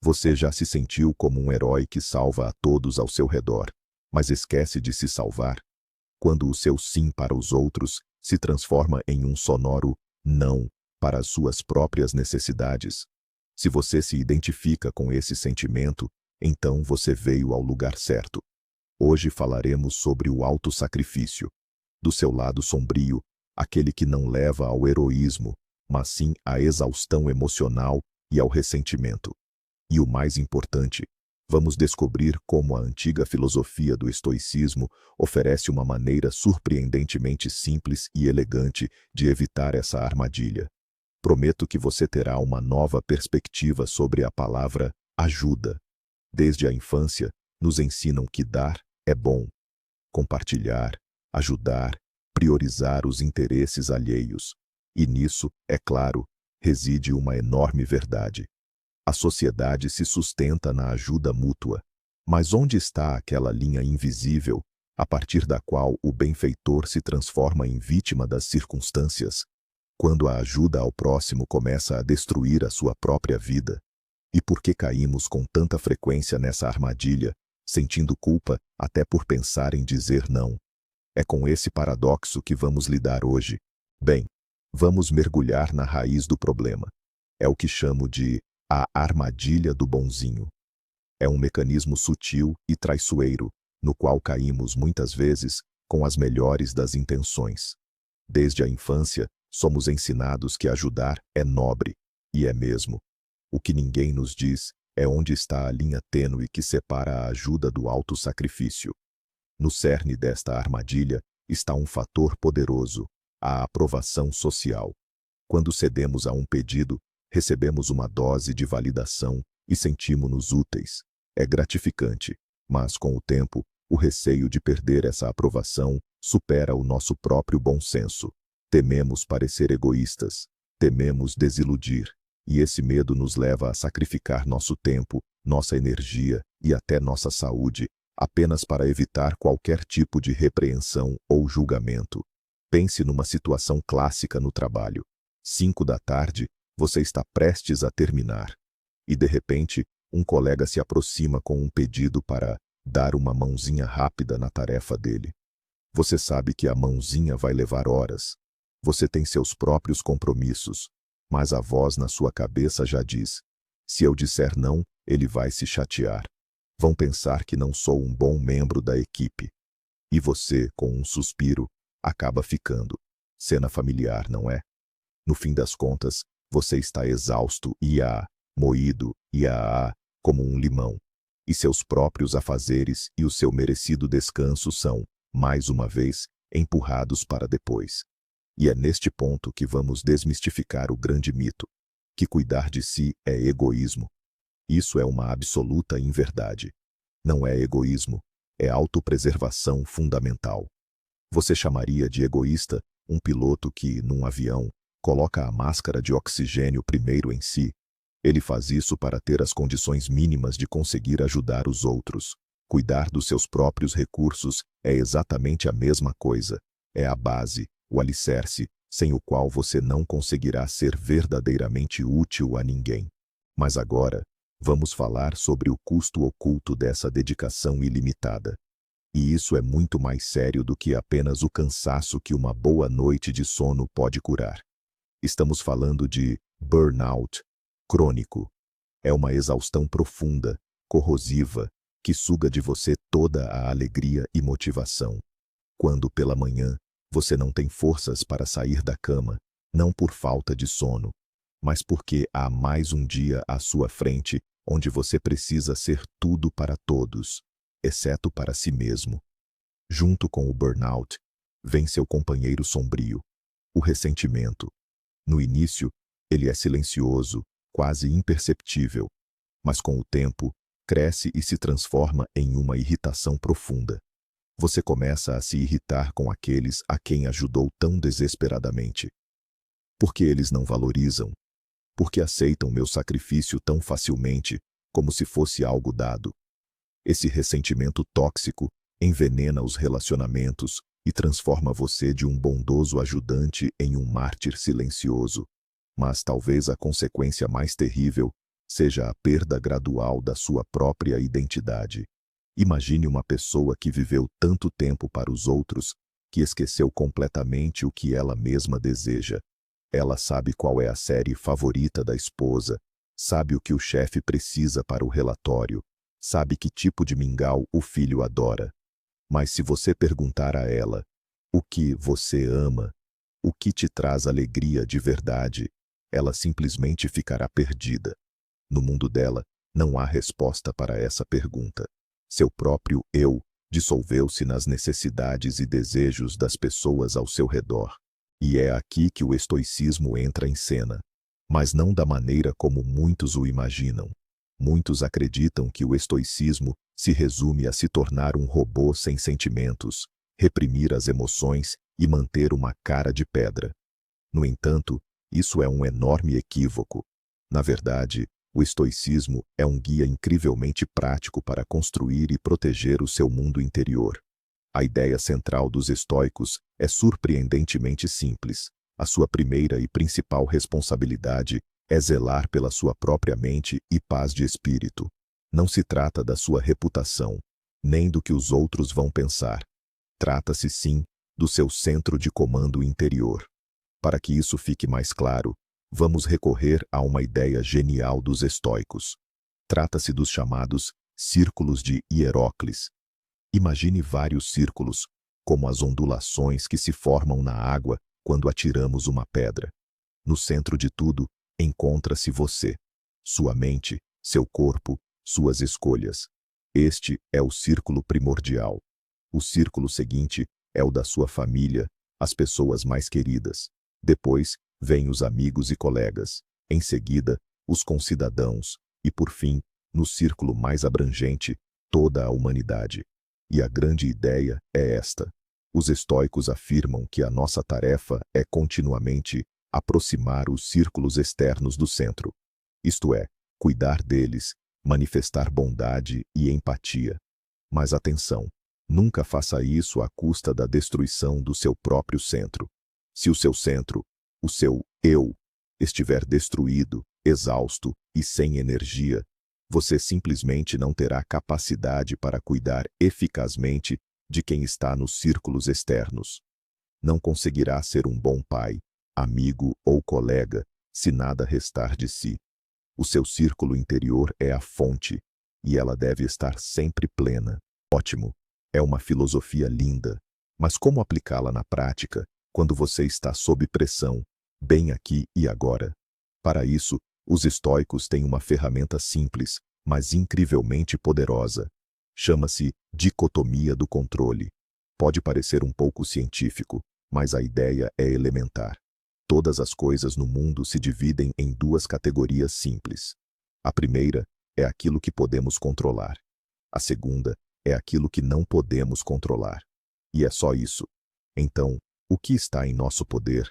Você já se sentiu como um herói que salva a todos ao seu redor, mas esquece de se salvar? Quando o seu sim para os outros se transforma em um sonoro não para as suas próprias necessidades? Se você se identifica com esse sentimento, então você veio ao lugar certo. Hoje falaremos sobre o autossacrifício. Do seu lado sombrio, aquele que não leva ao heroísmo, mas sim à exaustão emocional e ao ressentimento. E o mais importante, vamos descobrir como a antiga filosofia do estoicismo oferece uma maneira surpreendentemente simples e elegante de evitar essa armadilha. Prometo que você terá uma nova perspectiva sobre a palavra ajuda. Desde a infância, nos ensinam que dar é bom. Compartilhar, ajudar, priorizar os interesses alheios. E nisso, é claro, reside uma enorme verdade. A sociedade se sustenta na ajuda mútua. Mas onde está aquela linha invisível, a partir da qual o benfeitor se transforma em vítima das circunstâncias? Quando a ajuda ao próximo começa a destruir a sua própria vida? E por que caímos com tanta frequência nessa armadilha, sentindo culpa até por pensar em dizer não? É com esse paradoxo que vamos lidar hoje. Bem, vamos mergulhar na raiz do problema. É o que chamo de a armadilha do bonzinho. É um mecanismo sutil e traiçoeiro, no qual caímos muitas vezes com as melhores das intenções. Desde a infância, somos ensinados que ajudar é nobre, e é mesmo. O que ninguém nos diz é onde está a linha tênue que separa a ajuda do autossacrifício. No cerne desta armadilha está um fator poderoso, a aprovação social. Quando cedemos a um pedido, recebemos uma dose de validação e sentimos-nos úteis. É gratificante, mas com o tempo, o receio de perder essa aprovação supera o nosso próprio bom senso. Tememos parecer egoístas, tememos desiludir, e esse medo nos leva a sacrificar nosso tempo, nossa energia e até nossa saúde, apenas para evitar qualquer tipo de repreensão ou julgamento. Pense numa situação clássica no trabalho. 5 da tarde, você está prestes a terminar. E de repente, um colega se aproxima com um pedido para dar uma mãozinha rápida na tarefa dele. Você sabe que a mãozinha vai levar horas. Você tem seus próprios compromissos, mas a voz na sua cabeça já diz: se eu disser não, ele vai se chatear. Vão pensar que não sou um bom membro da equipe. E você, com um suspiro, acaba ficando. Cena familiar, não é? No fim das contas, você está exausto e moído como um limão. E seus próprios afazeres e o seu merecido descanso são, mais uma vez, empurrados para depois. E é neste ponto que vamos desmistificar o grande mito, que cuidar de si é egoísmo. Isso é uma absoluta inverdade. Não é egoísmo, é autopreservação fundamental. Você chamaria de egoísta um piloto que, num avião, coloca a máscara de oxigênio primeiro em si? Ele faz isso para ter as condições mínimas de conseguir ajudar os outros. Cuidar dos seus próprios recursos é exatamente a mesma coisa. É a base, o alicerce, sem o qual você não conseguirá ser verdadeiramente útil a ninguém. Mas agora, vamos falar sobre o custo oculto dessa dedicação ilimitada. E isso é muito mais sério do que apenas o cansaço que uma boa noite de sono pode curar. Estamos falando de burnout crônico. É uma exaustão profunda, corrosiva, que suga de você toda a alegria e motivação. Quando pela manhã, você não tem forças para sair da cama, não por falta de sono, mas porque há mais um dia à sua frente onde você precisa ser tudo para todos, exceto para si mesmo. Junto com o burnout, vem seu companheiro sombrio, o ressentimento. No início, ele é silencioso, quase imperceptível, mas com o tempo, cresce e se transforma em uma irritação profunda. Você começa a se irritar com aqueles a quem ajudou tão desesperadamente. Porque eles não valorizam? Porque aceitam meu sacrifício tão facilmente, como se fosse algo dado? Esse ressentimento tóxico envenena os relacionamentos e transforma você de um bondoso ajudante em um mártir silencioso. Mas talvez a consequência mais terrível seja a perda gradual da sua própria identidade. Imagine uma pessoa que viveu tanto tempo para os outros que esqueceu completamente o que ela mesma deseja. Ela sabe qual é a série favorita da esposa, sabe o que o chefe precisa para o relatório, sabe que tipo de mingau o filho adora. Mas se você perguntar a ela o que você ama, o que te traz alegria de verdade, ela simplesmente ficará perdida. No mundo dela, não há resposta para essa pergunta. Seu próprio eu dissolveu-se nas necessidades e desejos das pessoas ao seu redor. E é aqui que o estoicismo entra em cena. Mas não da maneira como muitos o imaginam. Muitos acreditam que o estoicismo se resume a se tornar um robô sem sentimentos, reprimir as emoções e manter uma cara de pedra. No entanto, isso é um enorme equívoco. Na verdade, o estoicismo é um guia incrivelmente prático para construir e proteger o seu mundo interior. A ideia central dos estoicos é surpreendentemente simples. A sua primeira e principal responsabilidade é zelar pela sua própria mente e paz de espírito. Não se trata da sua reputação, nem do que os outros vão pensar. Trata-se, sim, do seu centro de comando interior. Para que isso fique mais claro, vamos recorrer a uma ideia genial dos estoicos. Trata-se dos chamados círculos de Hieróclis. Imagine vários círculos, como as ondulações que se formam na água quando atiramos uma pedra. No centro de tudo, encontra-se você, sua mente, seu corpo, suas escolhas. Este é o círculo primordial. O círculo seguinte é o da sua família, as pessoas mais queridas. Depois, vêm os amigos e colegas. Em seguida, os concidadãos. E, por fim, no círculo mais abrangente, toda a humanidade. E a grande ideia é esta. Os estoicos afirmam que a nossa tarefa é continuamente aproximar os círculos externos do centro. Isto é, cuidar deles, manifestar bondade e empatia. Mas atenção, nunca faça isso à custa da destruição do seu próprio centro. Se o seu centro, o seu eu, estiver destruído, exausto e sem energia, você simplesmente não terá capacidade para cuidar eficazmente de quem está nos círculos externos. Não conseguirá ser um bom pai, amigo ou colega se nada restar de si. O seu círculo interior é a fonte, e ela deve estar sempre plena. Ótimo! É uma filosofia linda, mas como aplicá-la na prática quando você está sob pressão, bem aqui e agora? Para isso, os estoicos têm uma ferramenta simples, mas incrivelmente poderosa. Chama-se dicotomia do controle. Pode parecer um pouco científico, mas a ideia é elementar. Todas as coisas no mundo se dividem em duas categorias simples. A primeira é aquilo que podemos controlar. A segunda é aquilo que não podemos controlar. E é só isso. Então, o que está em nosso poder?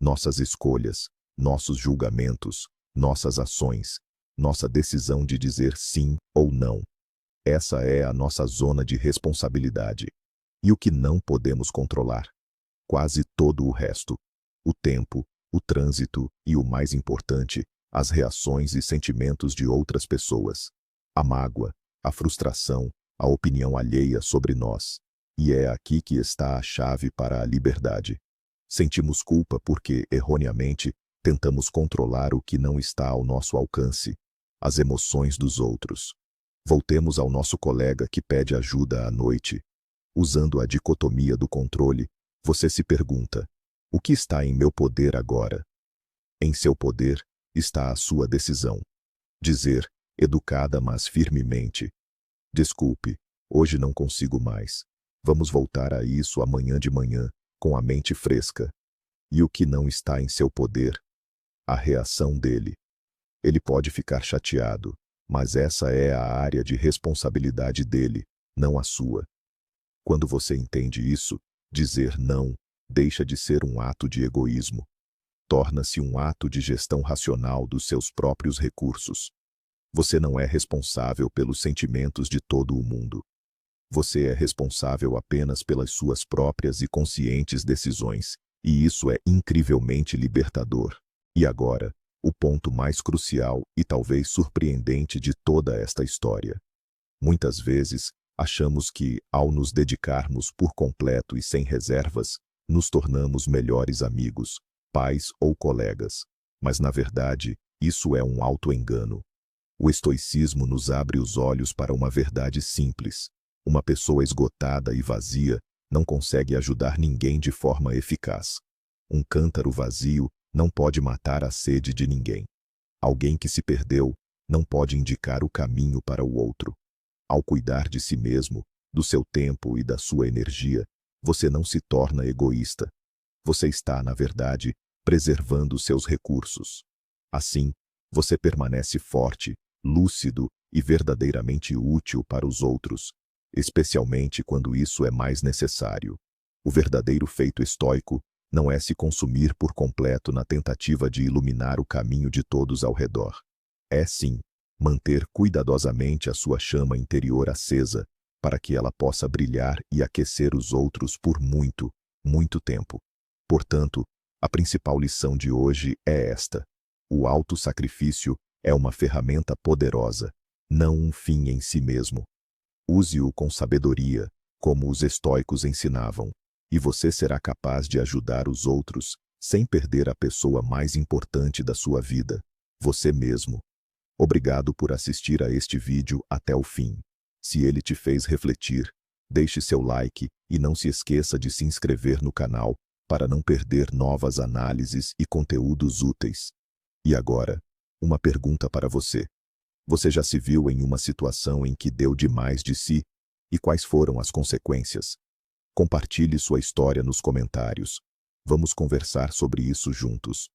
Nossas escolhas, nossos julgamentos, nossas ações, nossa decisão de dizer sim ou não. Essa é a nossa zona de responsabilidade. E o que não podemos controlar? Quase todo o resto. O tempo, o trânsito e, o mais importante, as reações e sentimentos de outras pessoas. A mágoa, a frustração, a opinião alheia sobre nós. E é aqui que está a chave para a liberdade. Sentimos culpa porque, erroneamente, tentamos controlar o que não está ao nosso alcance, as emoções dos outros. Voltemos ao nosso colega que pede ajuda à noite. Usando a dicotomia do controle, você se pergunta: o que está em meu poder agora? Em seu poder está a sua decisão. Dizer, educada mas firmemente: desculpe, hoje não consigo mais. Vamos voltar a isso amanhã de manhã, com a mente fresca. E o que não está em seu poder? A reação dele. Ele pode ficar chateado, mas essa é a área de responsabilidade dele, não a sua. Quando você entende isso, dizer não deixa de ser um ato de egoísmo. Torna-se um ato de gestão racional dos seus próprios recursos. Você não é responsável pelos sentimentos de todo o mundo. Você é responsável apenas pelas suas próprias e conscientes decisões, e isso é incrivelmente libertador. E agora, o ponto mais crucial e talvez surpreendente de toda esta história. Muitas vezes, achamos que, ao nos dedicarmos por completo e sem reservas, nos tornamos melhores amigos, pais ou colegas. Mas, na verdade, isso é um auto-engano. O estoicismo nos abre os olhos para uma verdade simples. Uma pessoa esgotada e vazia não consegue ajudar ninguém de forma eficaz. Um cântaro vazio não pode matar a sede de ninguém. Alguém que se perdeu não pode indicar o caminho para o outro. Ao cuidar de si mesmo, do seu tempo e da sua energia, você não se torna egoísta. Você está, na verdade, preservando seus recursos. Assim, você permanece forte, lúcido e verdadeiramente útil para os outros, especialmente quando isso é mais necessário. O verdadeiro feito estoico não é se consumir por completo na tentativa de iluminar o caminho de todos ao redor. É, sim, manter cuidadosamente a sua chama interior acesa, para que ela possa brilhar e aquecer os outros por muito, muito tempo. Portanto, a principal lição de hoje é esta: o autossacrifício é uma ferramenta poderosa, não um fim em si mesmo. Use-o com sabedoria, como os estoicos ensinavam, e você será capaz de ajudar os outros sem perder a pessoa mais importante da sua vida, você mesmo. Obrigado por assistir a este vídeo até o fim. Se ele te fez refletir, deixe seu like e não se esqueça de se inscrever no canal para não perder novas análises e conteúdos úteis. E agora, uma pergunta para você. Você já se viu em uma situação em que deu demais de si? E quais foram as consequências? Compartilhe sua história nos comentários. Vamos conversar sobre isso juntos.